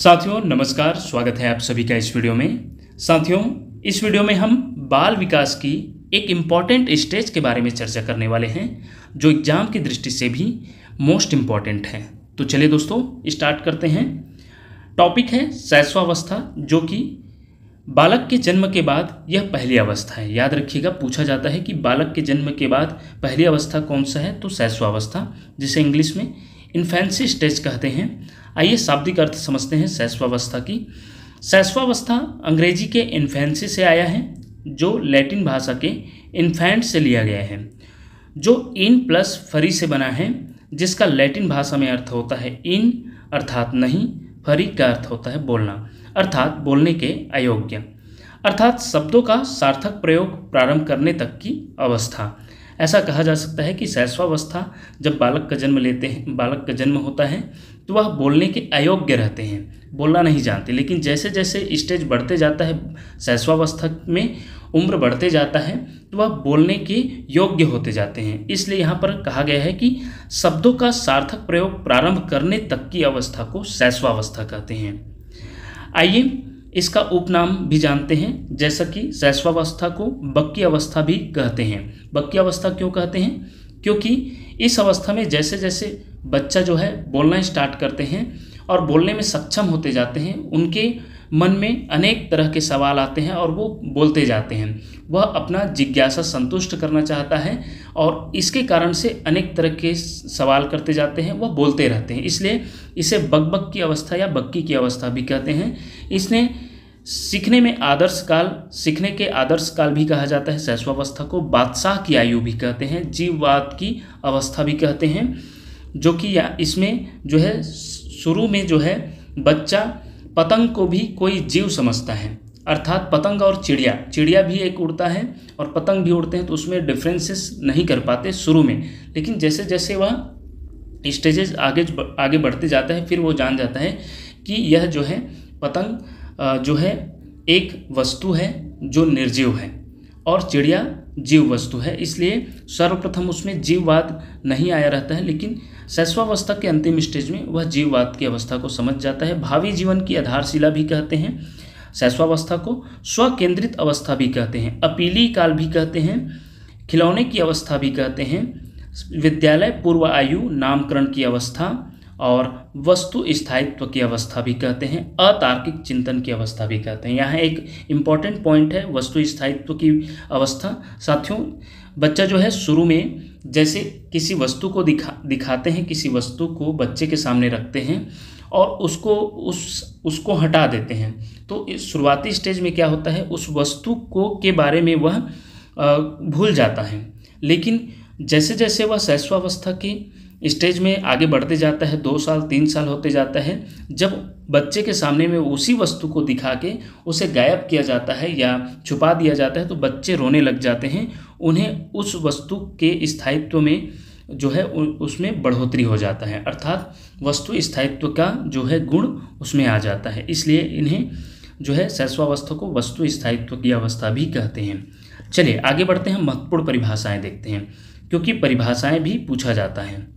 साथियों नमस्कार, स्वागत है आप सभी का इस वीडियो में। साथियों इस वीडियो में हम बाल विकास की एक इम्पॉर्टेंट स्टेज के बारे में चर्चा करने वाले हैं जो एग्जाम की दृष्टि से भी मोस्ट इम्पॉर्टेंट है। तो चलिए दोस्तों स्टार्ट करते हैं। टॉपिक है शैशवावस्था, जो कि बालक के जन्म के बाद यह पहली अवस्था है। याद रखिएगा, पूछा जाता है कि बालक के जन्म के बाद पहली अवस्था कौन सा है, तो शैशवावस्था, जिसे इंग्लिश में इन्फेंसी स्टेज कहते हैं। आइए शाब्दिक अर्थ समझते हैं शैशवावस्था की। शैशवावस्था अंग्रेजी के इन्फेंसी से आया है, जो लैटिन भाषा के इन्फेंट से लिया गया है, जो इन प्लस फरी से बना है, जिसका लैटिन भाषा में अर्थ होता है इन अर्थात नहीं, फरी का अर्थ होता है बोलना अर्थात बोलने के अयोग्य, अर्थात शब्दों का सार्थक प्रयोग प्रारंभ करने तक की अवस्था। ऐसा कहा जा सकता है कि शैशवावस्था जब बालक का जन्म होता है तो वह बोलने के अयोग्य रहते हैं, बोलना नहीं जानते। लेकिन जैसे जैसे स्टेज बढ़ते जाता है, शैशवावस्था में उम्र बढ़ते जाता है, तो वह बोलने के योग्य होते जाते हैं। इसलिए यहाँ पर कहा गया है कि शब्दों का सार्थक प्रयोग प्रारंभ करने तक की अवस्था को शैशवावस्था कहते हैं। आइए इसका उपनाम भी जानते हैं, जैसा कि शैशवावस्था को बक्की अवस्था भी कहते हैं। बक्की अवस्था क्यों कहते हैं? क्योंकि इस अवस्था में जैसे जैसे बच्चा जो है बोलना स्टार्ट करते हैं और बोलने में सक्षम होते जाते हैं, उनके मन में अनेक तरह के सवाल आते हैं और वो बोलते जाते हैं। वह अपना जिज्ञासा संतुष्ट करना चाहता है और इसके कारण से अनेक तरह के सवाल करते जाते हैं, वह बोलते रहते हैं। इसलिए इसे बकबक की अवस्था या बक्की की अवस्था भी कहते हैं। इसने सीखने के आदर्श काल भी कहा जाता है। शैशवावस्था को बादशाह की आयु भी कहते हैं, जीववाद की अवस्था भी कहते हैं, जो कि इसमें जो है शुरू में जो है बच्चा पतंग को भी कोई जीव समझता है, अर्थात पतंग और चिड़िया भी एक उड़ता है और पतंग भी उड़ते हैं, तो उसमें डिफरेंसेस नहीं कर पाते शुरू में। लेकिन जैसे जैसे वह स्टेजेस आगे बढ़ते जाता है, फिर वो जान जाता है कि यह जो है पतंग जो है एक वस्तु है जो निर्जीव है और चिड़िया जीव वस्तु है। इसलिए सर्वप्रथम उसमें जीववाद नहीं आया रहता है, लेकिन शैशवावस्था के अंतिम स्टेज में वह जीववाद की अवस्था को समझ जाता है। भावी जीवन की आधारशिला भी कहते हैं शैशवावस्था को। स्वकेंद्रित अवस्था भी कहते हैं, अपीली काल भी कहते हैं, खिलौने की अवस्था भी कहते हैं, विद्यालय पूर्व आयु नामकरण की अवस्था और वस्तु स्थायित्व की अवस्था भी कहते हैं, अतार्किक चिंतन की अवस्था भी कहते हैं। यहाँ एक इम्पॉर्टेंट पॉइंट है वस्तु स्थायित्व की अवस्था। साथियों बच्चा जो है शुरू में जैसे किसी वस्तु को दिखाते हैं, किसी वस्तु को बच्चे के सामने रखते हैं और उसको हटा देते हैं, तो इस शुरुआती स्टेज में क्या होता है, उस वस्तु के बारे में वह भूल जाता है। लेकिन जैसे जैसे वह शैशवावस्था की स्टेज में आगे बढ़ते जाता है, 2 साल 3 साल होते जाता है, जब बच्चे के सामने में उसी वस्तु को दिखा के उसे गायब किया जाता है या छुपा दिया जाता है, तो बच्चे रोने लग जाते हैं। उन्हें उस वस्तु के स्थायित्व में जो है उसमें बढ़ोतरी हो जाता है, अर्थात वस्तु स्थायित्व का जो है गुण उसमें आ जाता है। इसलिए इन्हें जो है शैशवावस्था को वस्तु स्थायित्व की अवस्था भी कहते हैं। चलिए आगे बढ़ते हैं, महत्वपूर्ण परिभाषाएं देखते हैं, क्योंकि परिभाषाएं भी पूछा जाता है।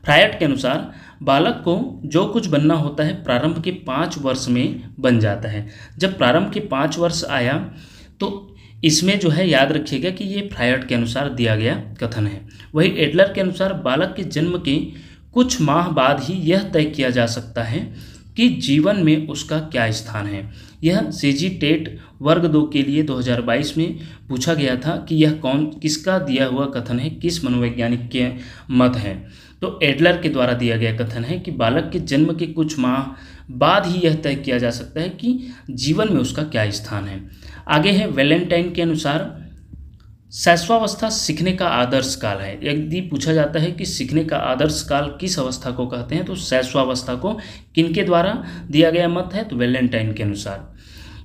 फ्रायड के अनुसार बालक को जो कुछ बनना होता है प्रारंभ के 5 वर्ष में बन जाता है। जब प्रारंभ के 5 वर्ष आया तो इसमें जो है याद रखिएगा कि ये फ्रायड के अनुसार दिया गया कथन है। वही एडलर के अनुसार बालक के जन्म के कुछ माह बाद ही यह तय किया जा सकता है कि जीवन में उसका क्या स्थान है। यह सीजी टेट वर्ग 2 के लिए 2022 में पूछा गया था कि यह किसका दिया हुआ कथन है, किस मनोवैज्ञानिक के मत है। तो एडलर के द्वारा दिया गया कथन है कि बालक के जन्म के कुछ माह बाद ही यह तय किया जा सकता है कि जीवन में उसका क्या स्थान है। आगे है वैलेंटाइन के अनुसार शैशवावस्था सीखने का आदर्श काल है। यदि पूछा जाता है कि सीखने का आदर्श काल किस अवस्था को कहते हैं, तो शैशवावस्था को। किनके द्वारा दिया गया मत है, तो वैलेंटाइन के अनुसार।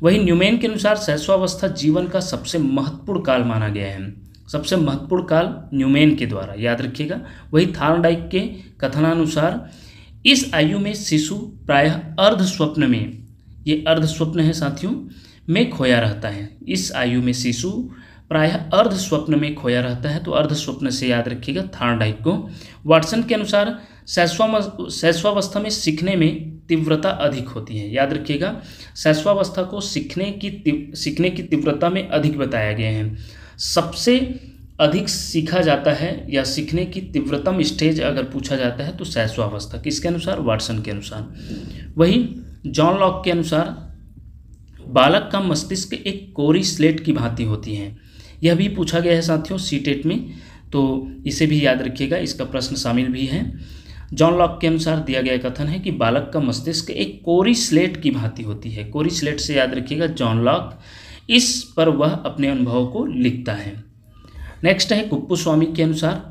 वही न्यूमैन के अनुसार शैशवावस्था जीवन का सबसे महत्वपूर्ण काल माना गया है। सबसे महत्वपूर्ण काल न्यूमैन के द्वारा, याद रखिएगा। वही थॉर्नडाइक के कथनानुसार इस आयु में शिशु प्रायः अर्ध स्वप्न में, ये अर्ध स्वप्न है साथियों, में खोया रहता है। इस आयु में शिशु प्रायः अर्ध स्वप्न में खोया रहता है, तो अर्ध स्वप्न से याद रखिएगा थॉर्नडाइक को। वाटसन के अनुसार शैशवावस्था में सीखने में तीव्रता अधिक होती है। याद रखिएगा, शैशवावस्था को सीखने की तीव्रता में अधिक बताया गया है। सबसे अधिक सीखा जाता है या सीखने की तीव्रतम स्टेज अगर पूछा जाता है तो शैशवावस्था। किसके अनुसार? वाटसन के अनुसार। वही जॉन लॉक के अनुसार बालक का मस्तिष्क एक कोरी स्लेट की भांति होती है। यह भी पूछा गया है साथियों सीटेट में, तो इसे भी याद रखिएगा, इसका प्रश्न शामिल भी है। जॉन लॉक के अनुसार दिया गया कथन है कि बालक का मस्तिष्क एक कोरी स्लेट की भांति होती है। कोरी स्लेट से याद रखिएगा जॉन लॉक, इस पर वह अपने अनुभव को लिखता है। नेक्स्ट है कुप्पुस्वामी के अनुसार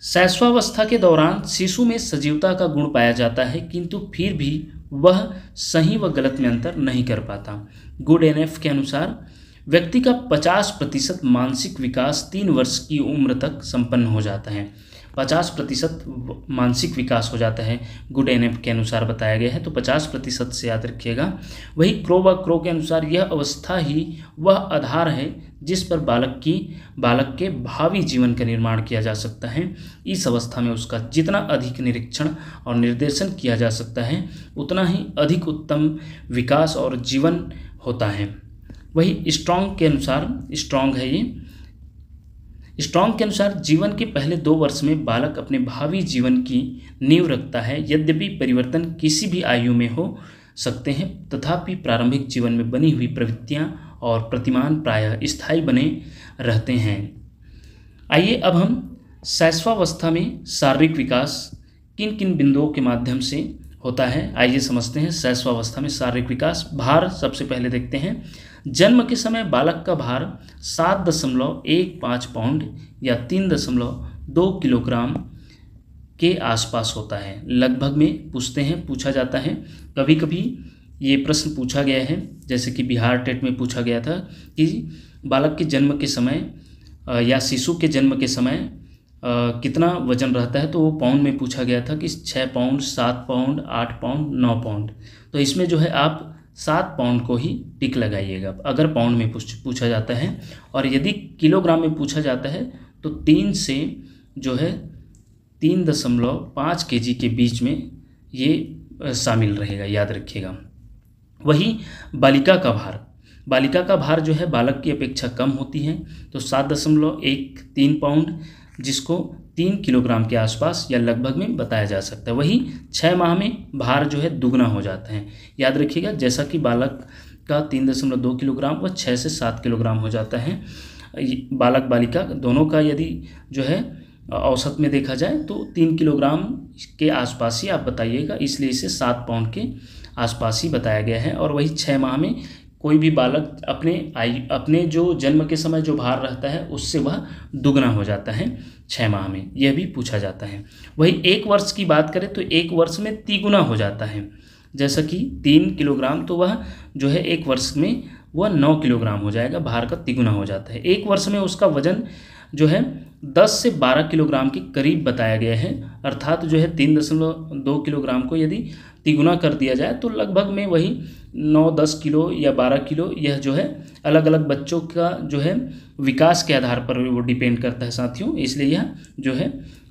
शैशवावस्था के दौरान शिशु में सजीवता का गुण पाया जाता है, किंतु फिर भी वह सही व गलत में अंतर नहीं कर पाता। गुड एनएफ के अनुसार व्यक्ति का 50% मानसिक विकास 3 वर्ष की उम्र तक संपन्न हो जाता है। 50% मानसिक विकास हो जाता है, गुड एनएफ के अनुसार बताया गया है, तो 50% से याद रखिएगा। वही क्रो व क्रो के अनुसार यह अवस्था ही वह आधार है जिस पर बालक के भावी जीवन का निर्माण किया जा सकता है। इस अवस्था में उसका जितना अधिक निरीक्षण और निर्देशन किया जा सकता है उतना ही अधिक उत्तम विकास और जीवन होता है। वही स्ट्रॉन्ग के अनुसार, स्ट्रॉन्ग है ये, स्ट्रॉन्ग के अनुसार जीवन के पहले 2 वर्ष में बालक अपने भावी जीवन की नींव रखता है। यद्यपि परिवर्तन किसी भी आयु में हो सकते हैं, तथापि प्रारंभिक जीवन में बनी हुई प्रवृत्तियां और प्रतिमान प्रायः स्थायी बने रहते हैं। आइए अब हम शैशवावस्था में शारीरिक विकास किन किन बिंदुओं के माध्यम से होता है, आइए समझते हैं। शैशवावस्था में शारीरिक विकास, भार सबसे पहले देखते हैं। जन्म के समय बालक का भार 7.15 पाउंड या 3.2 किलोग्राम के आसपास होता है। लगभग में पूछा जाता है। कभी कभी ये प्रश्न पूछा गया है, जैसे कि बिहार टेट में पूछा गया था कि बालक के जन्म के समय या शिशु के जन्म के समय कितना वजन रहता है, तो वो पाउंड में पूछा गया था कि 6 पाउंड, 7 पाउंड, 8 पाउंड, 9 पाउंड। तो इसमें जो है आप 7 पाउंड को ही टिक लगाइएगा अगर पाउंड में पूछा जाता है। और यदि किलोग्राम में पूछा जाता है तो 3 से जो है 3.5 kg के बीच में ये शामिल रहेगा, याद रखिएगा। वही बालिका का भार जो है बालक की अपेक्षा कम होती है, तो 7.13 पाउंड, जिसको 3 किलोग्राम के आसपास या लगभग में बताया जा सकता है। वही 6 माह में भार जो है दुगना हो जाता है। याद रखिएगा, जैसा कि बालक का 3.2 किलोग्राम व 6 से 7 किलोग्राम हो जाता है। बालक बालिका दोनों का यदि जो है औसत में देखा जाए तो 3 किलोग्राम के आसपास ही आप बताइएगा, इसलिए इसे 7 पाउंड के आसपास ही बताया गया है। और वही 6 माह में कोई भी बालक अपने जो जन्म के समय जो भार रहता है उससे वह दुगना हो जाता है 6 माह में, यह भी पूछा जाता है। वही 1 वर्ष की बात करें तो 1 वर्ष में तिगुना हो जाता है। जैसा कि 3 किलोग्राम, तो वह जो है 1 वर्ष में वह 9 किलोग्राम हो जाएगा, भार का तिगुना हो जाता है। 1 वर्ष में उसका वजन जो है 10 से 12 किलोग्राम के करीब बताया गया है। अर्थात जो है 3.2 किलोग्राम को यदि तिगुना कर दिया जाए तो लगभग में वही 9-10 किलो या 12 किलो, यह जो है अलग अलग बच्चों का जो है विकास के आधार पर वो डिपेंड करता है साथियों। इसलिए यह जो है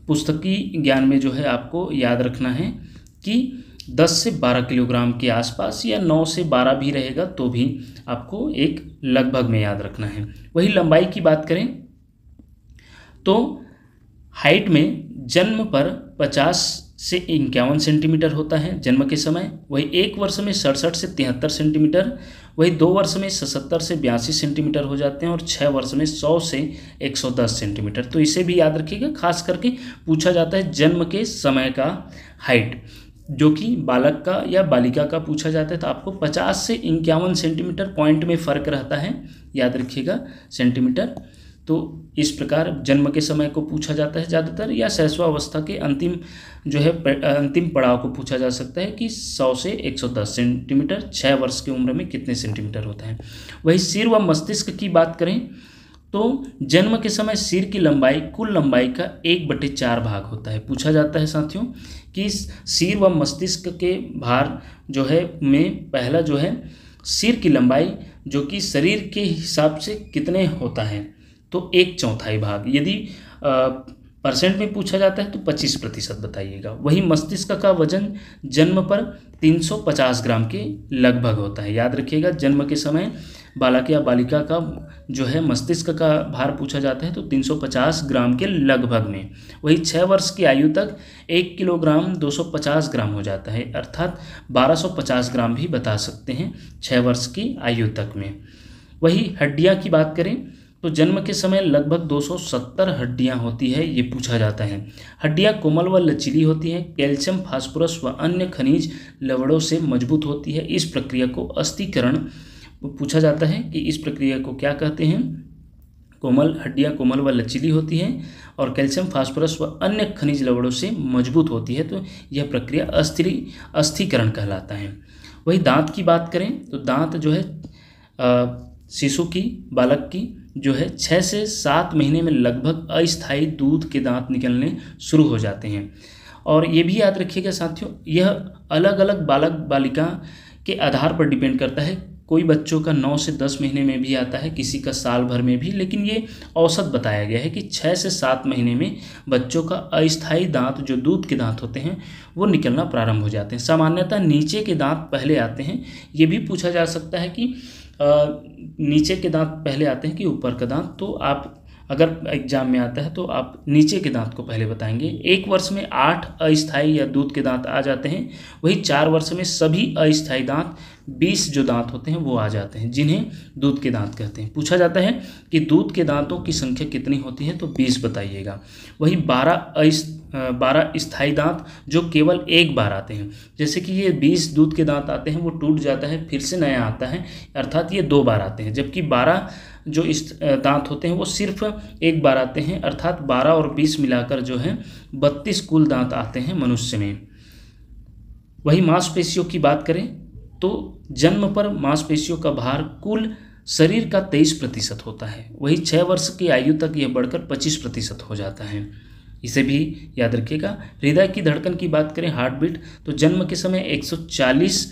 पुस्तकी ज्ञान में जो है आपको याद रखना है कि 10 से 12 किलोग्राम के आसपास या 9 से 12 भी रहेगा तो भी आपको एक लगभग में याद रखना है। वही लंबाई की बात करें तो हाइट में जन्म पर 50 से 51 सेंटीमीटर होता है जन्म के समय। वही 1 वर्ष में 67 से 73 सेंटीमीटर, वही 2 वर्ष में 77 से 82 सेंटीमीटर हो जाते हैं, और 6 वर्ष में 100 से 110 सेंटीमीटर। तो इसे भी याद रखिएगा, खास करके पूछा जाता है जन्म के समय का हाइट, जो कि बालक का या बालिका का पूछा जाता है तो आपको 50 से 51 सेंटीमीटर पॉइंट में फ़र्क रहता है, याद रखिएगा सेंटीमीटर। तो इस प्रकार जन्म के समय को पूछा जाता है ज़्यादातर, या शैशवावस्था के अंतिम जो है अंतिम पड़ाव को पूछा जा सकता है कि 100 से 110 सेंटीमीटर 6 वर्ष की उम्र में कितने सेंटीमीटर होता है। वही सिर व मस्तिष्क की बात करें तो जन्म के समय सिर की लंबाई कुल लंबाई का 1/4 भाग होता है। पूछा जाता है साथियों कि सिर व मस्तिष्क के भार जो है में पहला जो है सिर की लंबाई जो कि शरीर के हिसाब से कितने होता है, तो 1/4 भाग। यदि परसेंट में पूछा जाता है तो 25% बताइएगा। वही मस्तिष्क का वजन जन्म पर 350 ग्राम के लगभग होता है। याद रखिएगा, जन्म के समय बालक या बालिका का जो है मस्तिष्क का भार पूछा जाता है तो 350 ग्राम के लगभग में। वही 6 वर्ष की आयु तक 1 किलोग्राम 250 ग्राम हो जाता है, अर्थात 1250 ग्राम भी बता सकते हैं 6 वर्ष की आयु तक में। वही हड्डियाँ की बात करें तो जन्म के समय लगभग 270 हड्डियां होती है, ये पूछा जाता है। हड्डियां कोमल व लचीली होती हैं, कैल्शियम, फास्फोरस व अन्य खनिज लवणों से मजबूत होती है। इस प्रक्रिया को अस्थिकरण पूछा जाता है कि इस प्रक्रिया को क्या कहते हैं। हड्डियां कोमल व लचीली होती हैं और कैल्शियम, फास्फोरस व अन्य खनिज लवणों से मजबूत होती है, तो यह प्रक्रिया अस्थिकरण कहलाता है। वही दांत की बात करें तो दांत जो है शिशु की, बालक की जो है 6 से 7 महीने में लगभग अस्थायी दूध के दांत निकलने शुरू हो जाते हैं। और ये भी याद रखिएगा साथियों, यह अलग अलग बालक बालिका के आधार पर डिपेंड करता है। कोई बच्चों का 9 से 10 महीने में भी आता है, किसी का साल भर में भी, लेकिन ये औसत बताया गया है कि 6 से 7 महीने में बच्चों का अस्थायी दांत, जो दूध के दांत होते हैं, वो निकलना प्रारंभ हो जाते हैं। सामान्यतः नीचे के दांत पहले आते हैं। ये भी पूछा जा सकता है कि नीचे के दांत पहले आते हैं कि ऊपर का दांत, तो आप अगर एग्जाम में आता है तो आप नीचे के दांत को पहले बताएंगे। 1 वर्ष में 8 अस्थायी या दूध के दांत आ जाते हैं। वही 4 वर्ष में सभी अस्थायी दांत 20 जो दांत होते हैं वो आ जाते हैं, जिन्हें दूध के दांत कहते हैं। पूछा जाता है कि दूध के दांतों की संख्या कितनी होती है, तो 20 बताइएगा। वही 12 स्थायी दांत जो केवल एक बार आते हैं, जैसे कि ये 20 दूध के दांत आते हैं, वो टूट जाता है, फिर से नया आता है, अर्थात ये 2 बार आते हैं। जबकि 12 जो इस दांत होते हैं वो सिर्फ एक बार आते हैं, अर्थात 12 और 20 मिलाकर जो है 32 कुल दांत आते हैं मनुष्य में। वही मांसपेशियों की बात करें तो जन्म पर मांसपेशियों का भार कुल शरीर का 23% होता है। वही 6 वर्ष की आयु तक यह बढ़कर 25% हो जाता है। इसे भी याद रखिएगा। हृदय की धड़कन की बात करें, हार्ट बीट, तो जन्म के समय 140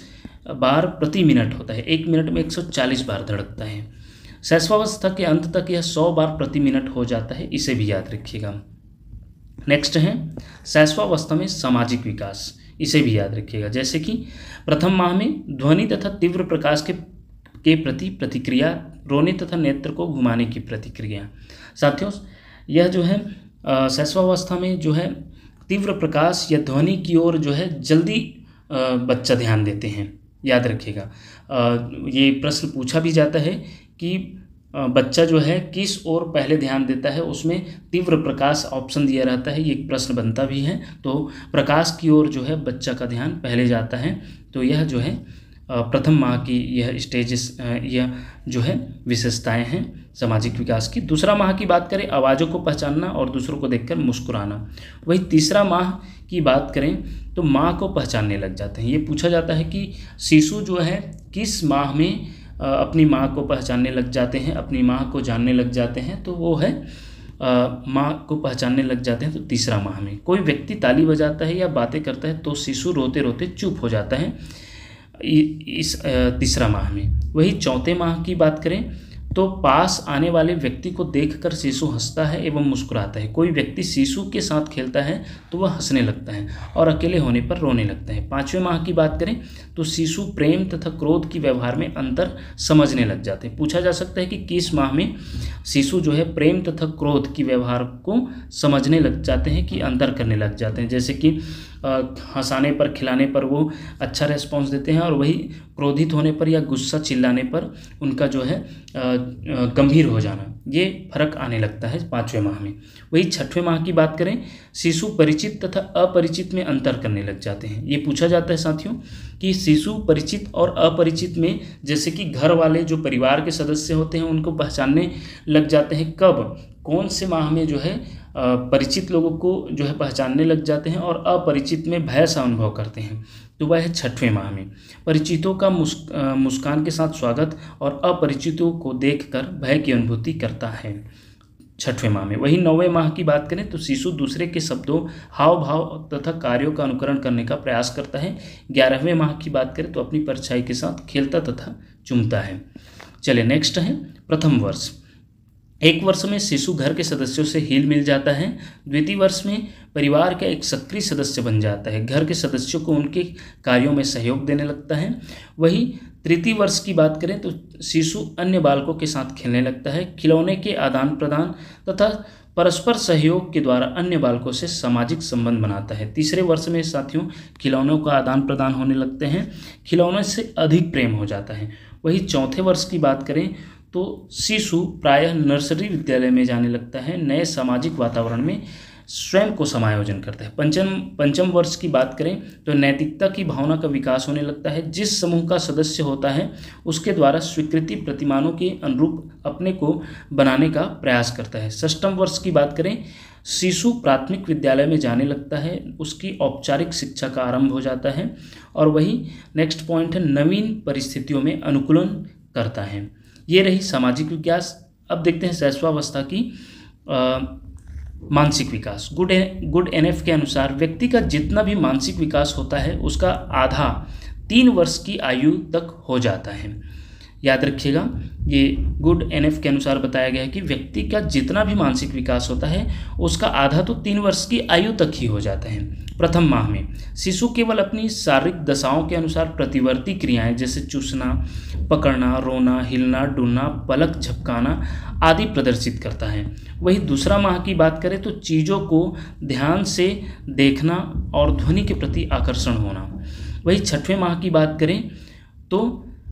बार प्रति मिनट होता है। 1 मिनट में 140 बार धड़कता है। शैशवावस्था के अंत तक यह 100 बार प्रति मिनट हो जाता है, इसे भी याद रखिएगा। नेक्स्ट है शैशवावस्था में सामाजिक विकास, इसे भी याद रखिएगा। जैसे कि प्रथम माह में ध्वनि तथा तीव्र प्रकाश के प्रति प्रतिक्रिया, रोने तथा नेत्र को घुमाने की प्रतिक्रिया। साथियों, यह जो है शैशवावस्था में जो है तीव्र प्रकाश या ध्वनि की ओर जो है जल्दी बच्चा ध्यान देते हैं, याद रखिएगा। ये प्रश्न पूछा भी जाता है कि बच्चा जो है किस ओर पहले ध्यान देता है, उसमें तीव्र प्रकाश ऑप्शन दिया रहता है। ये प्रश्न बनता भी है, तो प्रकाश की ओर जो है बच्चा का ध्यान पहले जाता है। तो यह जो है प्रथम माह की यह स्टेजेस, यह जो है विशेषताएं हैं सामाजिक विकास की। दूसरा माह की बात करें, आवाज़ों को पहचानना और दूसरों को देखकर मुस्कुराना। वही तीसरा माह की बात करें तो माँ को पहचानने लग जाते हैं। ये पूछा जाता है कि शिशु जो है किस माह में अपनी माँ को पहचानने लग जाते हैं, अपनी माँ को जानने लग जाते हैं, तो वो है माँ को पहचानने लग जाते हैं तो तीसरा माह में। कोई व्यक्ति ताली बजाता है या बातें करता है तो शिशु रोते रोते चुप हो जाता है इस तीसरा माह में। वही चौथे माह की बात करें तो पास आने वाले व्यक्ति को देखकर शिशु हंसता है एवं मुस्कुराता है। कोई व्यक्ति शिशु के साथ खेलता है तो वह हंसने लगता है और अकेले होने पर रोने लगता है। 5वें माह की बात करें तो शिशु प्रेम तथा क्रोध की व्यवहार में अंतर समझने लग जाते हैं। पूछा जा सकता है कि किस माह में शिशु जो है प्रेम तथा क्रोध की व्यवहार को समझने लग जाते हैं, कि अंतर करने लग जाते हैं। जैसे कि हंसाने पर, खिलाने पर वो अच्छा रेस्पॉन्स देते हैं, और वही क्रोधित होने पर या गुस्सा चिल्लाने पर उनका जो है गंभीर हो जाना, ये फर्क आने लगता है 5वें माह में। वही 6वें माह की बात करें, शिशु परिचित तथा अपरिचित में अंतर करने लग जाते हैं। ये पूछा जाता है साथियों कि शिशु परिचित और अपरिचित में, जैसे कि घर वाले जो परिवार के सदस्य होते हैं उनको पहचानने लग जाते हैं। कब, कौन से माह में जो है परिचित लोगों को जो है पहचानने लग जाते हैं और अपरिचित में भय सा अनुभव करते हैं, तो वह है 6वें माह में। परिचितों का मुस्कान के साथ स्वागत और अपरिचितों को देखकर भय की अनुभूति करता है 6वें माह में। वही 9वें माह की बात करें तो शिशु दूसरे के शब्दों, हाव भाव तथा कार्यों का अनुकरण करने का प्रयास करता है। 11वें माह की बात करें तो अपनी परछाई के साथ खेलता तथा चूमता है। चलिए नेक्स्ट है प्रथम वर्ष। एक वर्ष में शिशु घर के सदस्यों से हिल मिल जाता है। द्वितीय वर्ष में परिवार का एक सक्रिय सदस्य बन जाता है, घर के सदस्यों को उनके कार्यों में सहयोग देने लगता है। वही तृतीय वर्ष की बात करें तो शिशु अन्य बालकों के साथ खेलने लगता है, खिलौने के आदान प्रदान तथा परस्पर सहयोग के द्वारा अन्य बालकों से सामाजिक संबंध बनाता है। तीसरे वर्ष में साथियों खिलौनों का आदान प्रदान होने लगते हैं, खिलौनों से अधिक प्रेम हो जाता है। वही चौथे वर्ष की बात करें तो शिशु प्रायः नर्सरी विद्यालय में जाने लगता है, नए सामाजिक वातावरण में स्वयं को समायोजन करता है। पंचम वर्ष की बात करें तो नैतिकता की भावना का विकास होने लगता है, जिस समूह का सदस्य होता है उसके द्वारा स्वीकृति प्रतिमानों के अनुरूप अपने को बनाने का प्रयास करता है। षष्ठम वर्ष की बात करें शिशु प्राथमिक विद्यालय में जाने लगता है, उसकी औपचारिक शिक्षा का आरंभ हो जाता है। और वही नेक्स्ट पॉइंट है नवीन परिस्थितियों में अनुकूलन करता है। ये रही सामाजिक विकास। अब देखते हैं शैशवावस्था की मानसिक विकास। गुड एनएफ के अनुसार व्यक्ति का जितना भी मानसिक विकास होता है उसका आधा 3 वर्ष की आयु तक हो जाता है। याद रखिएगा, ये गुड एनएफ के अनुसार बताया गया है कि व्यक्ति का जितना भी मानसिक विकास होता है उसका आधा तो 3 वर्ष की आयु तक ही हो जाता है। प्रथम माह में शिशु केवल अपनी शारीरिक दशाओं के अनुसार प्रतिवर्ती क्रियाएं जैसे चूसना, पकड़ना, रोना, हिलना, डुलना, पलक झपकाना आदि प्रदर्शित करता है। वही दूसरा माह की बात करें तो चीज़ों को ध्यान से देखना और ध्वनि के प्रति आकर्षण होना। वही छठवें माह की बात करें तो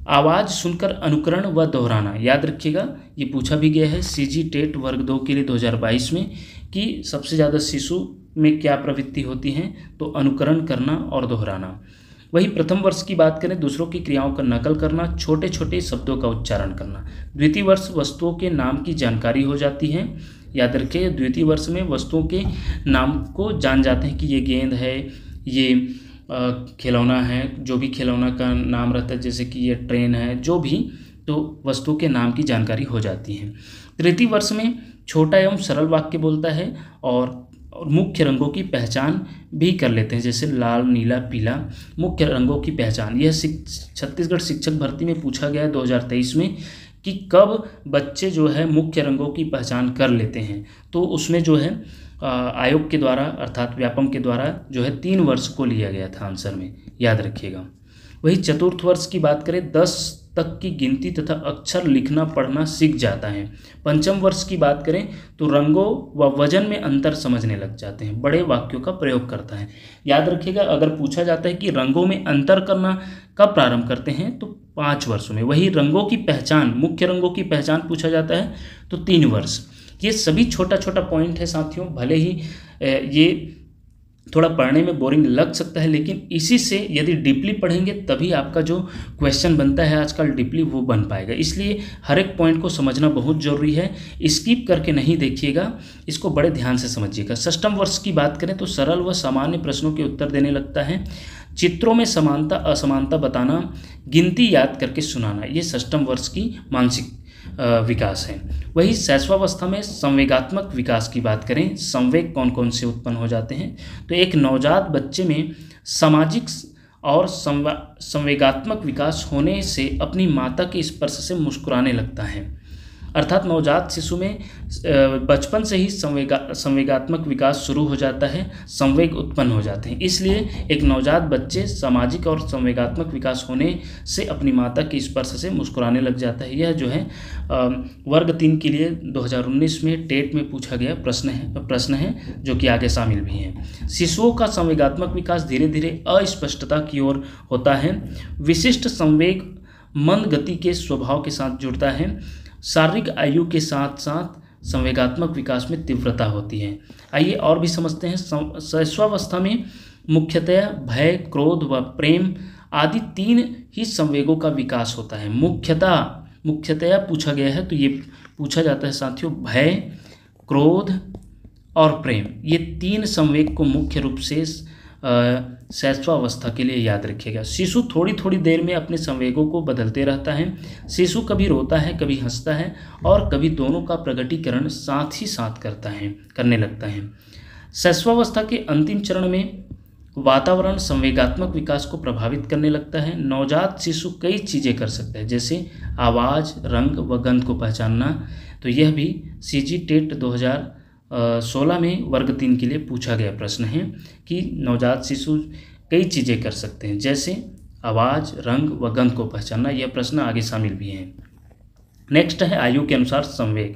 आवाज़ सुनकर अनुकरण व दोहराना। याद रखिएगा, ये पूछा भी गया है सीजी टेट वर्ग 2 के लिए 2022 में कि सबसे ज़्यादा शिशु में क्या प्रवृत्ति होती हैं, तो अनुकरण करना और दोहराना। वही प्रथम वर्ष की बात करें दूसरों की क्रियाओं का नकल करना, छोटे छोटे शब्दों का उच्चारण करना। द्वितीय वर्ष वस्तुओं के नाम की जानकारी हो जाती है। याद रखिए, द्वितीय वर्ष में वस्तुओं के नाम को जान जाते हैं कि ये गेंद है, ये खिलौना है, जो भी खिलौना का नाम रहता है, जैसे कि ये ट्रेन है, जो भी, तो वस्तु के नाम की जानकारी हो जाती है। तृतीय वर्ष में छोटा एवं सरल वाक्य बोलता है और मुख्य रंगों की पहचान भी कर लेते हैं, जैसे लाल, नीला, पीला, मुख्य रंगों की पहचान। यह छत्तीसगढ़ शिक्षक भर्ती में पूछा गया है 2023 में कि कब बच्चे जो है मुख्य रंगों की पहचान कर लेते हैं, तो उसमें जो है आयोग के द्वारा अर्थात व्यापम के द्वारा जो है 3 वर्ष को लिया गया था आंसर में, याद रखिएगा। वही चतुर्थ वर्ष की बात करें 10 तक की गिनती तथा अक्षर लिखना पढ़ना सीख जाता है। पंचम वर्ष की बात करें तो रंगों व वजन में अंतर समझने लग जाते हैं, बड़े वाक्यों का प्रयोग करता है। याद रखिएगा, अगर पूछा जाता है कि रंगों में अंतर करना कब प्रारंभ करते हैं तो 5 वर्षों में। वही रंगों की पहचान, मुख्य रंगों की पहचान पूछा जाता है तो 3 वर्ष। ये सभी छोटा छोटा पॉइंट है साथियों, भले ही ये थोड़ा पढ़ने में बोरिंग लग सकता है, लेकिन इसी से यदि डीपली पढ़ेंगे तभी आपका जो क्वेश्चन बनता है आजकल डीपली वो बन पाएगा। इसलिए हर एक पॉइंट को समझना बहुत ज़रूरी है, स्किप करके नहीं देखिएगा, इसको बड़े ध्यान से समझिएगा। षष्ठम वर्ष की बात करें तो सरल व सामान्य प्रश्नों के उत्तर देने लगता है, चित्रों में समानता असमानता बताना, गिनती याद करके सुनाना। ये षष्ठम वर्ष की मानसिक विकास है। वही शैशवावस्था में संवेगात्मक विकास की बात करें, संवेग कौन कौन से उत्पन्न हो जाते हैं, तो एक नवजात बच्चे में सामाजिक और संवेगात्मक विकास होने से अपनी माता के स्पर्श से मुस्कुराने लगता है। अर्थात नवजात शिशु में बचपन से ही संवेगात्मक विकास शुरू हो जाता है, संवेग उत्पन्न हो जाते हैं। इसलिए एक नवजात बच्चे सामाजिक और संवेगात्मक विकास होने से अपनी माता के स्पर्श से मुस्कुराने लग जाता है। यह जो है वर्ग 3 के लिए 2019 में टेट में पूछा गया प्रश्न है जो कि आगे शामिल भी है। शिशुओं का संवेगात्मक विकास धीरे धीरे अस्पष्टता की ओर होता है। विशिष्ट संवेग मंद गति के स्वभाव के साथ जुड़ता है। शारीरिक आयु के साथ साथ संवेगात्मक विकास में तीव्रता होती है। आइए और भी समझते हैं। शैशवावस्था में मुख्यतया भय, क्रोध व प्रेम आदि 3 ही संवेगों का विकास होता है। मुख्यतया पूछा गया है तो ये पूछा जाता है साथियों, भय, क्रोध और प्रेम, ये 3 संवेग को मुख्य रूप से शैशवावस्था के लिए याद रखिएगा। शिशु थोड़ी थोड़ी देर में अपने संवेगों को बदलते रहता है। शिशु कभी रोता है, कभी हंसता है और कभी दोनों का प्रकटीकरण साथ ही साथ करने लगता है। शैशवावस्था के अंतिम चरण में वातावरण संवेगात्मक विकास को प्रभावित करने लगता है। नवजात शिशु कई चीज़ें कर सकता है, जैसे आवाज़, रंग व गंध को पहचानना। तो यह भी सीजी टेट 2016 में वर्ग 3 के लिए पूछा गया प्रश्न है कि नवजात शिशु कई चीज़ें कर सकते हैं, जैसे आवाज़, रंग व गंध को पहचानना। यह प्रश्न आगे शामिल भी है। नेक्स्ट है आयु के अनुसार संवेग।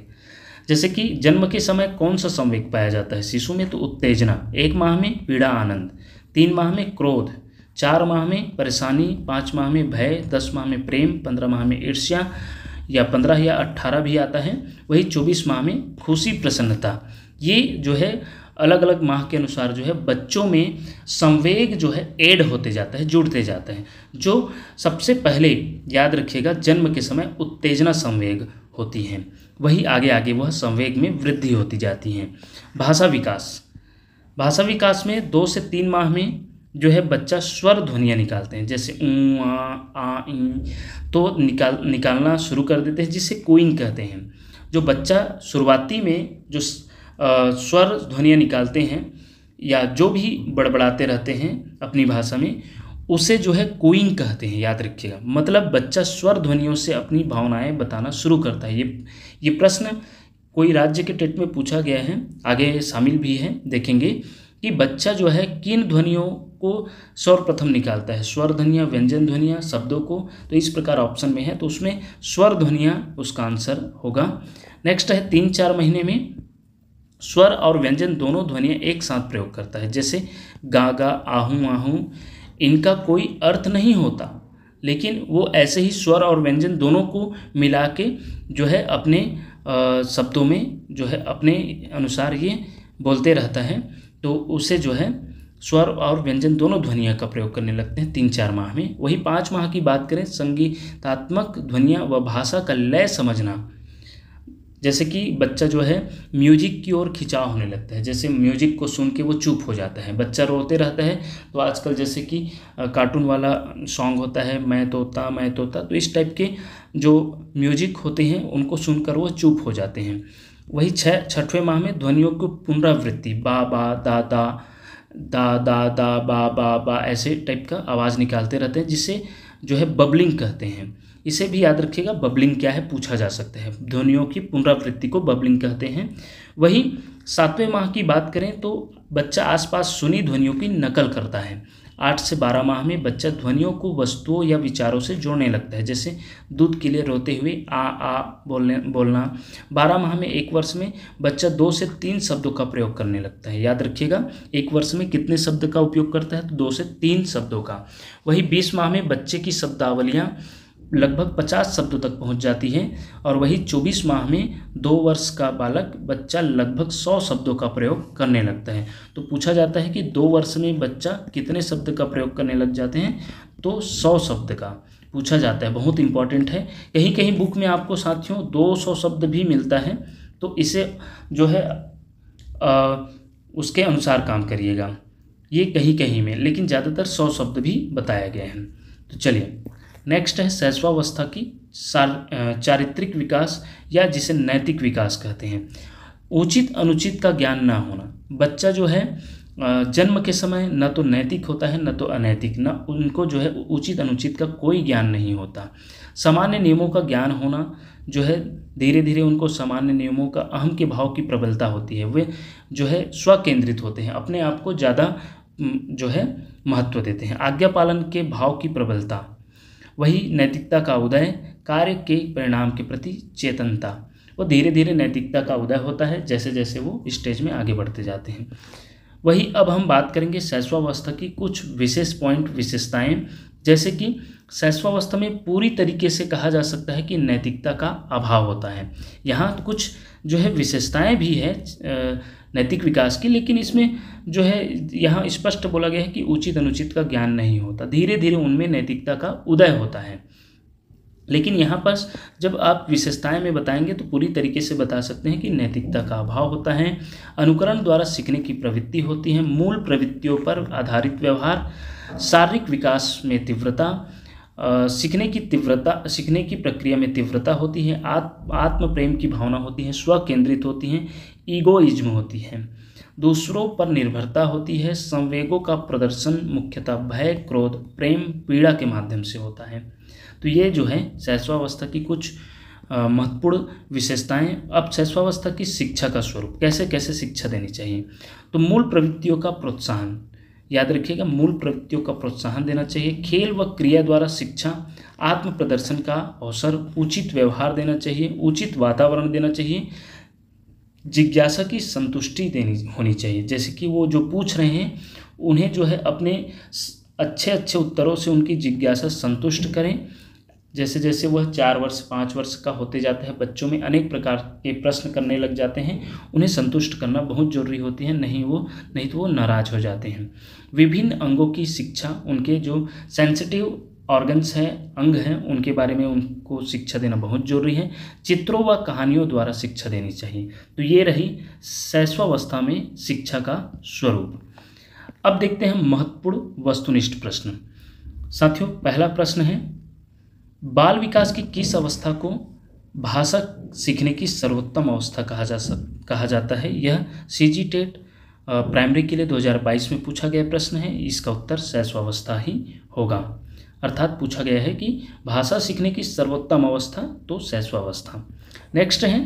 जैसे कि जन्म के समय कौन सा संवेग पाया जाता है शिशु में? तो उत्तेजना। 1 माह में पीड़ा आनंद, 3 माह में क्रोध, 4 माह में परेशानी, 5 माह में भय, 10 माह में प्रेम, 15 माह में ईर्ष्या, या 15 या 18 भी आता है। वही 24 माह में खुशी, प्रसन्नता। ये जो है अलग अलग माह के अनुसार जो है बच्चों में संवेग जो है ऐड होते जाता है, जुड़ते जाते हैं। जो सबसे पहले याद रखिएगा जन्म के समय उत्तेजना संवेग होती हैं, वही आगे आगे वह संवेग में वृद्धि होती जाती हैं। भाषा विकास। भाषा विकास में 2 से 3 माह में जो है बच्चा स्वर ध्वनियाँ निकालते हैं, जैसे ऊ, आ, ई, तो निकालना शुरू कर देते हैं, जिसे कोइंग कहते हैं। जो बच्चा शुरुआती में जो स्वर ध्वनियाँ निकालते हैं या जो भी बड़बड़ाते रहते हैं अपनी भाषा में, उसे जो है कोइंग कहते हैं, याद रखिएगा। मतलब बच्चा स्वर ध्वनियों से अपनी भावनाएं बताना शुरू करता है। ये प्रश्न कोई राज्य के टेट में पूछा गया है, आगे शामिल भी है, देखेंगे कि बच्चा जो है किन ध्वनियों को सर्वप्रथम निकालता है, स्वर ध्वनियाँ, व्यंजन ध्वनियाँ, शब्दों को। तो इस प्रकार ऑप्शन में है, तो उसमें स्वर ध्वनियाँ उसका आंसर होगा। नेक्स्ट है 3-4 महीने में स्वर और व्यंजन दोनों ध्वनियाँ एक साथ प्रयोग करता है, जैसे गा गा, आहू आहू। इनका कोई अर्थ नहीं होता, लेकिन वो ऐसे ही स्वर और व्यंजन दोनों को मिला के जो है अपने शब्दों में जो है अपने अनुसार ये बोलते रहता है। तो उसे जो है स्वर और व्यंजन दोनों ध्वनियों का प्रयोग करने लगते हैं 3-4 माह में। वही 5 माह की बात करें, संगीतात्मक ध्वनियाँ व भाषा का लय समझना। जैसे कि बच्चा जो है म्यूजिक की ओर खिंचाव होने लगता है, जैसे म्यूजिक को सुन के वो चुप हो जाता है, बच्चा रोते रहता है। तो आजकल जैसे कि कार्टून वाला सॉन्ग होता है, मैं तोता मैं तोता, तो इस टाइप के जो म्यूजिक होते हैं उनको सुनकर वो चुप हो जाते हैं। वही 6वें माह में ध्वनियों की पुनरावृत्ति, बा बा दा दा, दा दा दा बा बा बा, ऐसे टाइप का आवाज़ निकालते रहते हैं, जिसे जो है बबलिंग कहते हैं। इसे भी याद रखिएगा, बबलिंग क्या है पूछा जा सकता है। ध्वनियों की पुनरावृत्ति को बबलिंग कहते हैं। वही 7वें माह की बात करें तो बच्चा आसपास सुनी ध्वनियों की नकल करता है। 8 से 12 माह में बच्चा ध्वनियों को वस्तुओं या विचारों से जोड़ने लगता है, जैसे दूध के लिए रोते हुए आ बोलना। 12 माह में 1 वर्ष में बच्चा 2 से 3 शब्दों का प्रयोग करने लगता है। याद रखिएगा 1 वर्ष में कितने शब्द का उपयोग करता है? तो 2 से 3 शब्दों का। वही 20 माह में बच्चे की शब्दावलियाँ लगभग 50 शब्दों तक पहुंच जाती है। और वही 24 माह में 2 वर्ष का बालक बच्चा लगभग 100 शब्दों का प्रयोग करने लगता है। तो पूछा जाता है कि 2 वर्ष में बच्चा कितने शब्द का प्रयोग करने लग जाते हैं? तो 100 शब्द का पूछा जाता है, बहुत इंपॉर्टेंट है। कहीं कहीं बुक में आपको साथियों 200 शब्द भी मिलता है, तो इसे जो है उसके अनुसार काम करिएगा। ये कहीं कहीं में, लेकिन ज़्यादातर 100 शब्द भी बताया गया है। तो चलिए नेक्स्ट है शैशवावस्था की चारित्रिक विकास, या जिसे नैतिक विकास कहते हैं। उचित अनुचित का ज्ञान ना होना। बच्चा जो है जन्म के समय न तो नैतिक होता है न तो अनैतिक, न उनको जो है उचित अनुचित का कोई ज्ञान नहीं होता। सामान्य नियमों का ज्ञान होना जो है, धीरे धीरे उनको सामान्य नियमों का अहम के भाव की प्रबलता होती है। वे जो है स्वकेंद्रित होते हैं, अपने आप को ज़्यादा जो है महत्व देते हैं। आज्ञा पालन के भाव की प्रबलता। वही नैतिकता का उदय, कार्य के परिणाम के प्रति चेतनता। वो धीरे धीरे नैतिकता का उदय होता है जैसे जैसे वो स्टेज में आगे बढ़ते जाते हैं। वही अब हम बात करेंगे शैशवावस्था की कुछ विशेष पॉइंट, विशेषताएं। जैसे कि शैशवावस्था में पूरी तरीके से कहा जा सकता है कि नैतिकता का अभाव होता है। यहाँ कुछ जो है विशेषताएं भी है नैतिक विकास की, लेकिन इसमें जो है यहाँ स्पष्ट बोला गया है कि उचित अनुचित का ज्ञान नहीं होता। धीरे धीरे उनमें नैतिकता का उदय होता है। लेकिन यहाँ पर जब आप विशेषताएं में बताएंगे तो पूरी तरीके से बता सकते हैं कि नैतिकता का अभाव होता है। अनुकरण द्वारा सीखने की प्रवृत्ति होती है। मूल प्रवृत्तियों पर आधारित व्यवहार। शारीरिक विकास में तीव्रता। सीखने की प्रक्रिया में तीव्रता होती है। आत्म प्रेम की भावना होती है। स्व केंद्रित होती हैं। ईगोइज्म होती है। दूसरों पर निर्भरता होती है। संवेगों का प्रदर्शन मुख्यतः भय, क्रोध, प्रेम, पीड़ा के माध्यम से होता है। तो ये जो है शैशवावस्था की कुछ महत्वपूर्ण विशेषताएं। अब शैशवावस्था की शिक्षा का स्वरूप, कैसे कैसे शिक्षा देनी चाहिए। तो मूल प्रवृत्तियों का प्रोत्साहन, याद रखिएगा, मूल प्रवृत्तियों का प्रोत्साहन देना चाहिए। खेल व क्रिया द्वारा शिक्षा, आत्म प्रदर्शन का अवसर, उचित व्यवहार देना चाहिए, उचित वातावरण देना चाहिए, जिज्ञासा की संतुष्टि देनी होनी चाहिए। जैसे कि वो जो पूछ रहे हैं उन्हें जो है अपने अच्छे अच्छे उत्तरों से उनकी जिज्ञासा संतुष्ट करें। जैसे जैसे वह 4 वर्ष 5 वर्ष का होते जाता है, बच्चों में अनेक प्रकार के प्रश्न करने लग जाते हैं, उन्हें संतुष्ट करना बहुत ज़रूरी होती है, नहीं तो वो नाराज हो जाते हैं। विभिन्न अंगों की शिक्षा, उनके जो सेंसिटिव ऑर्गन्स हैं, अंग हैं, उनके बारे में उनको शिक्षा देना बहुत ज़रूरी है। चित्रों व कहानियों द्वारा शिक्षा देनी चाहिए। तो ये रही शैशवावस्था में शिक्षा का स्वरूप। अब देखते हैं महत्वपूर्ण वस्तुनिष्ठ प्रश्न। साथियों, पहला प्रश्न है, बाल विकास की किस अवस्था को भाषा सीखने की सर्वोत्तम अवस्था कहा जाता है। यह सीजी टेट प्राइमरी के लिए 2022 में पूछा गया प्रश्न है। इसका उत्तर शैशवावस्था ही होगा। अर्थात पूछा गया है कि भाषा सीखने की सर्वोत्तम अवस्था तो शैशवावस्था। नेक्स्ट है,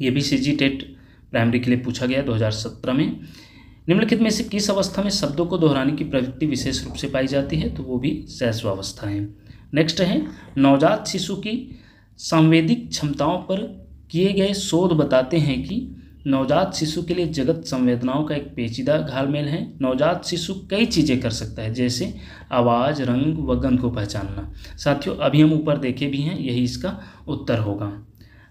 ये भी सीजी टेट प्राइमरी के लिए पूछा गया 2017 में। निम्नलिखित में से किस अवस्था में शब्दों को दोहराने की प्रवृत्ति विशेष रूप से पाई जाती है। तो वो भी शैशवावस्था है। नेक्स्ट है, नवजात शिशु की सांवेदिक क्षमताओं पर किए गए शोध बताते हैं कि नवजात शिशु के लिए जगत संवेदनाओं का एक पेचीदा घालमेल है। नवजात शिशु कई चीज़ें कर सकता है, जैसे आवाज़, रंग व गंध को पहचानना। साथियों, अभी हम ऊपर देखे भी हैं, यही इसका उत्तर होगा।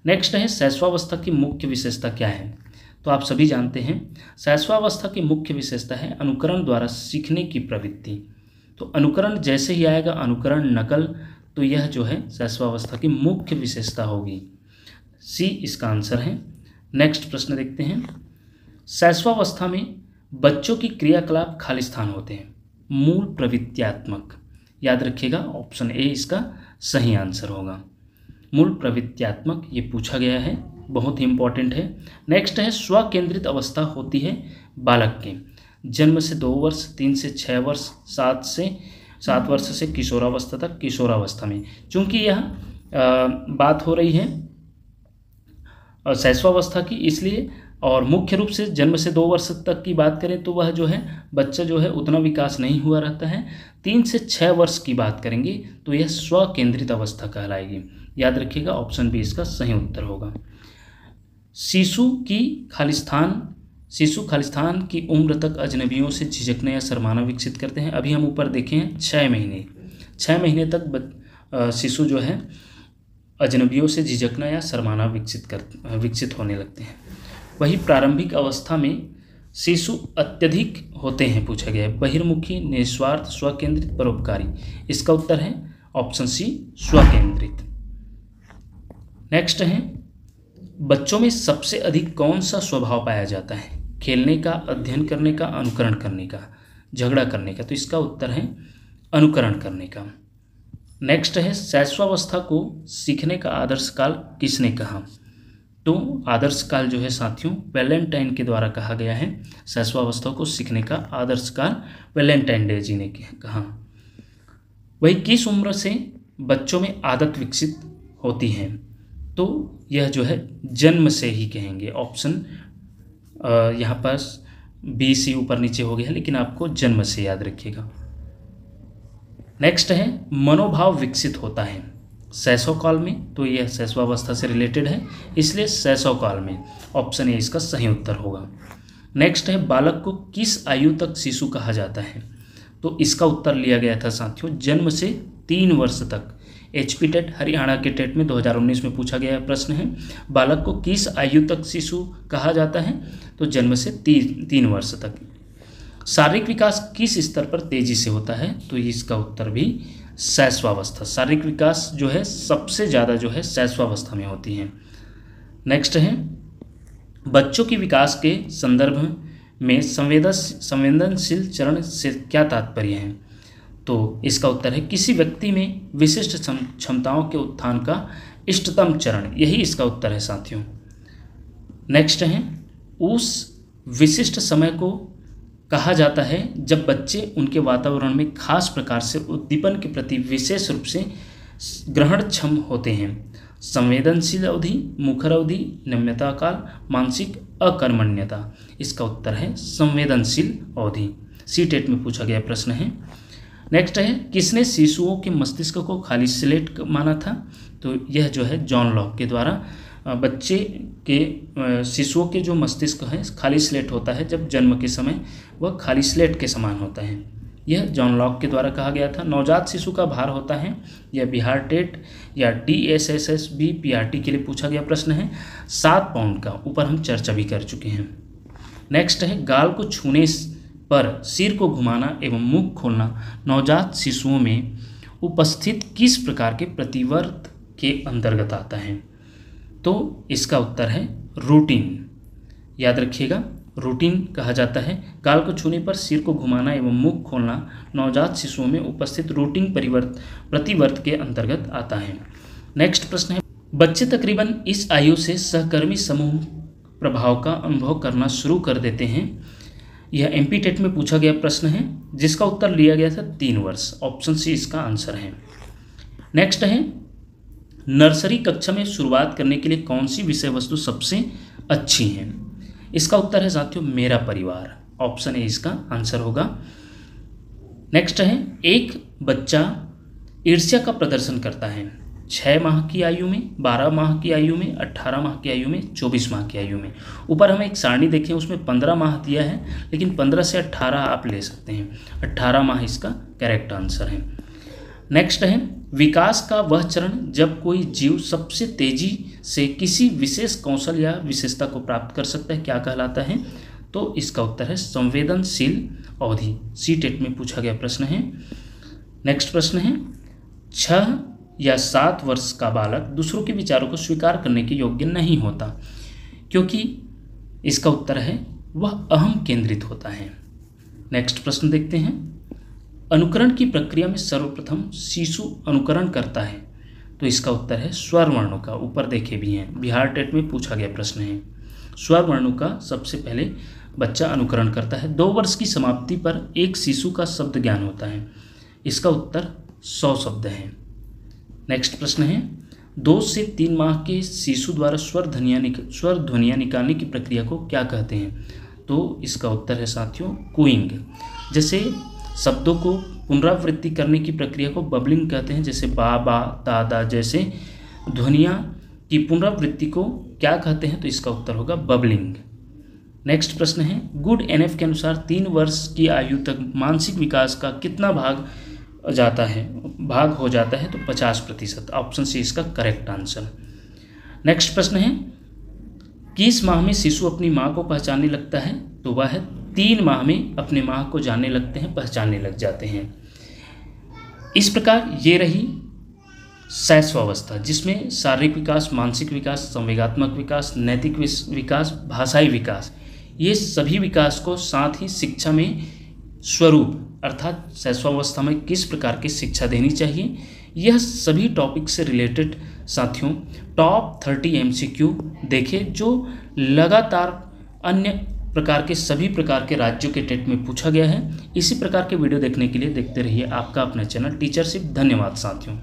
नेक्स्ट है, शैशवावस्था की मुख्य विशेषता क्या है। तो आप सभी जानते हैं शैशवावस्था की मुख्य विशेषता है अनुकरण द्वारा सीखने की प्रवृत्ति। तो अनुकरण जैसे ही आएगा, अनुकरण, नकल, तो यह जो है शैशवावस्था की मुख्य विशेषता होगी। सी इसका आंसर है। नेक्स्ट प्रश्न देखते हैं, शैशवावस्था में बच्चों की क्रियाकलाप खालिस्तान होते हैं, मूल प्रवृत्त्यात्मक। याद रखिएगा, ऑप्शन ए इसका सही आंसर होगा। मूल प्रवृत्त्यात्मक ये पूछा गया है, बहुत ही इंपॉर्टेंट है। नेक्स्ट है, स्वकेंद्रित अवस्था होती है बालक के जन्म से 2 वर्ष, 3 से 6 वर्ष, 7 वर्ष से किशोरावस्था तक। किशोरावस्था में चूंकि यह बात हो रही है शैशवावस्था की, इसलिए, और मुख्य रूप से जन्म से 2 वर्ष तक की बात करें तो वह जो है बच्चा जो है उतना विकास नहीं हुआ रहता है। 3 से 6 वर्ष की बात करेंगे तो यह स्वकेंद्रित अवस्था कहलाएगी। याद रखिएगा, ऑप्शन बी इसका सही उत्तर होगा। शिशु खालिस्तान की उम्र तक अजनबियों से झिझकना या शर्माना विकसित करते हैं। अभी हम ऊपर देखें 6 महीने तक शिशु जो है अजनबियों से झिझकना या शर्माना विकसित होने लगते हैं। वही प्रारंभिक अवस्था में शिशु अत्यधिक होते हैं, पूछा गया है, बहिर्मुखी, निस्वार्थ, स्वकेंद्रित, परोपकारी। इसका उत्तर है ऑप्शन सी, स्वकेंद्रित। नेक्स्ट है, बच्चों में सबसे अधिक कौन सा स्वभाव पाया जाता है। खेलने का, अध्ययन करने का, अनुकरण करने का, झगड़ा करने का। तो इसका उत्तर है अनुकरण करने का। नेक्स्ट है, शैशवावस्था को सीखने का आदर्श काल किसने कहा। तो आदर्श काल जो है साथियों वैलेंटाइन के द्वारा कहा गया है। शैशवावस्था को सीखने का आदर्श काल वैलेंटाइन डे जी ने कहा। वही किस उम्र से बच्चों में आदत विकसित होती है। तो यह जो है जन्म से ही कहेंगे। ऑप्शन यहाँ पर बी सी ऊपर नीचे हो गया है, लेकिन आपको जन्म से याद रखिएगा। नेक्स्ट है, मनोभाव विकसित होता है शैशव काल में। तो यह शैशवावस्था से रिलेटेड है, इसलिए शैशव काल में। ऑप्शन ए इसका सही उत्तर होगा। नेक्स्ट है, बालक को किस आयु तक शिशु कहा जाता है। तो इसका उत्तर लिया गया था साथियों जन्म से 3 वर्ष तक। HP टेट हरियाणा के टेट में 2019 में पूछा गया प्रश्न है, बालक को किस आयु तक शिशु कहा जाता है। तो जन्म से 3 वर्ष तक। शारीरिक विकास किस स्तर पर तेजी से होता है। तो इसका उत्तर भी शैशवावस्था। शारीरिक विकास जो है सबसे ज़्यादा जो है शैशवावस्था में होती है। नेक्स्ट है, बच्चों के विकास के संदर्भ में संवेदनशील चरण से क्या तात्पर्य है। तो इसका उत्तर है किसी व्यक्ति में विशिष्ट क्षमताओं के उत्थान का इष्टतम चरण, यही इसका उत्तर है साथियों। नेक्स्ट है, उस विशिष्ट समय को कहा जाता है जब बच्चे उनके वातावरण में खास प्रकार से उद्दीपन के प्रति विशेष रूप से ग्रहणक्षम होते हैं। संवेदनशील अवधि, मुखर अवधि, नम्यता काल, मानसिक अकर्मण्यता। इसका उत्तर है संवेदनशील अवधि। सीटेट में पूछा गया प्रश्न है। नेक्स्ट है, किसने शिशुओं के मस्तिष्क को खाली स्लेट माना था? तो यह जो है जॉन लॉक के द्वारा बच्चे के शिशुओं के जो मस्तिष्क है खाली स्लेट होता है, जब जन्म के समय वह खाली स्लेट के समान होता है। यह जॉन लॉक के द्वारा कहा गया था। नवजात शिशु का भार होता है, यह बिहार टेट या DSSS-B PRT के लिए पूछा गया प्रश्न है, 7 पाउंड का। ऊपर हम चर्चा भी कर चुके हैं। नेक्स्ट है, गाल को छूने पर सिर को घुमाना एवं मुख खोलना नवजात शिशुओं में उपस्थित किस प्रकार के प्रतिवर्त के अंतर्गत आता है? तो इसका उत्तर है रूटीन। याद रखिएगा, रूटीन कहा जाता है। गाल को छूने पर सिर को घुमाना एवं मुख खोलना नवजात शिशुओं में उपस्थित रूटीन प्रतिवर्त के अंतर्गत आता है। नेक्स्ट प्रश्न है, बच्चे तकरीबन इस आयु से सहकर्मी समूह प्रभाव का अनुभव करना शुरू कर देते हैं। यह MP टेट में पूछा गया प्रश्न है, जिसका उत्तर लिया गया था 3 वर्ष। ऑप्शन सी इसका आंसर है। नेक्स्ट है, नर्सरी कक्षा में शुरुआत करने के लिए कौन सी विषय वस्तु सबसे अच्छी है? इसका उत्तर है साथियों मेरा परिवार। ऑप्शन ए इसका आंसर होगा। नेक्स्ट है, एक बच्चा ईर्ष्या का प्रदर्शन करता है 6 माह की आयु में, 12 माह की आयु में, 18 माह की आयु में, 24 माह की आयु में। ऊपर हमें एक सारणी देखें, उसमें 15 माह दिया है, लेकिन 15 से 18 आप ले सकते हैं। 18 माह इसका करेक्ट आंसर है। नेक्स्ट है, विकास का वह चरण जब कोई जीव सबसे तेजी से किसी विशेष कौशल या विशेषता को प्राप्त कर सकता है, क्या कहलाता है? तो इसका उत्तर है संवेदनशील अवधि। सीटेट में पूछा गया प्रश्न है। नेक्स्ट प्रश्न है, 6 या 7 वर्ष का बालक दूसरों के विचारों को स्वीकार करने के योग्य नहीं होता, क्योंकि इसका उत्तर है वह अहम केंद्रित होता है। नेक्स्ट प्रश्न देखते हैं, अनुकरण की प्रक्रिया में सर्वप्रथम शिशु अनुकरण करता है, तो इसका उत्तर है स्वर वर्णों का। ऊपर देखे भी हैं, बिहार टेट में पूछा गया प्रश्न है। स्वर वर्णों का सबसे पहले बच्चा अनुकरण करता है। 2 वर्ष की समाप्ति पर एक शिशु का शब्द ज्ञान होता है। इसका उत्तर 100 शब्द है। नेक्स्ट प्रश्न है, 2 से 3 माह के शिशु द्वारा स्वर ध्वनियाँ निकालने की प्रक्रिया को क्या कहते हैं? तो इसका उत्तर है साथियों कूइंग। जैसे शब्दों को पुनरावृत्ति करने की प्रक्रिया को बबलिंग कहते हैं, जैसे बा, बा, दा, दा जैसे ध्वनियाँ की पुनरावृत्ति को क्या कहते हैं? तो इसका उत्तर होगा बबलिंग। नेक्स्ट प्रश्न है, गुड NF के अनुसार 3 वर्ष की आयु तक मानसिक विकास का कितना भाग हो जाता है? तो 50%। ऑप्शन सी इसका करेक्ट आंसर। नेक्स्ट प्रश्न है, किस माह में शिशु अपनी माँ को पहचानने लगता है? तो वह है 3 माह में अपने माँ को जानने लगते हैं, पहचानने लग जाते हैं। इस प्रकार ये रही शैशवावस्था, जिसमें शारीरिक विकास, मानसिक विकास, संवेगात्मक विकास, नैतिक विकास, भाषाई विकास, ये सभी विकास को साथ ही शिक्षा में स्वरूप अर्थात शैशवावस्था में किस प्रकार की शिक्षा देनी चाहिए, यह सभी टॉपिक से रिलेटेड साथियों टॉप 30 MCQ देखे, जो लगातार अन्य प्रकार के सभी प्रकार के राज्यों के टेट में पूछा गया है। इसी प्रकार के वीडियो देखने के लिए देखते रहिए आपका अपना चैनल टीचरशिप। धन्यवाद साथियों।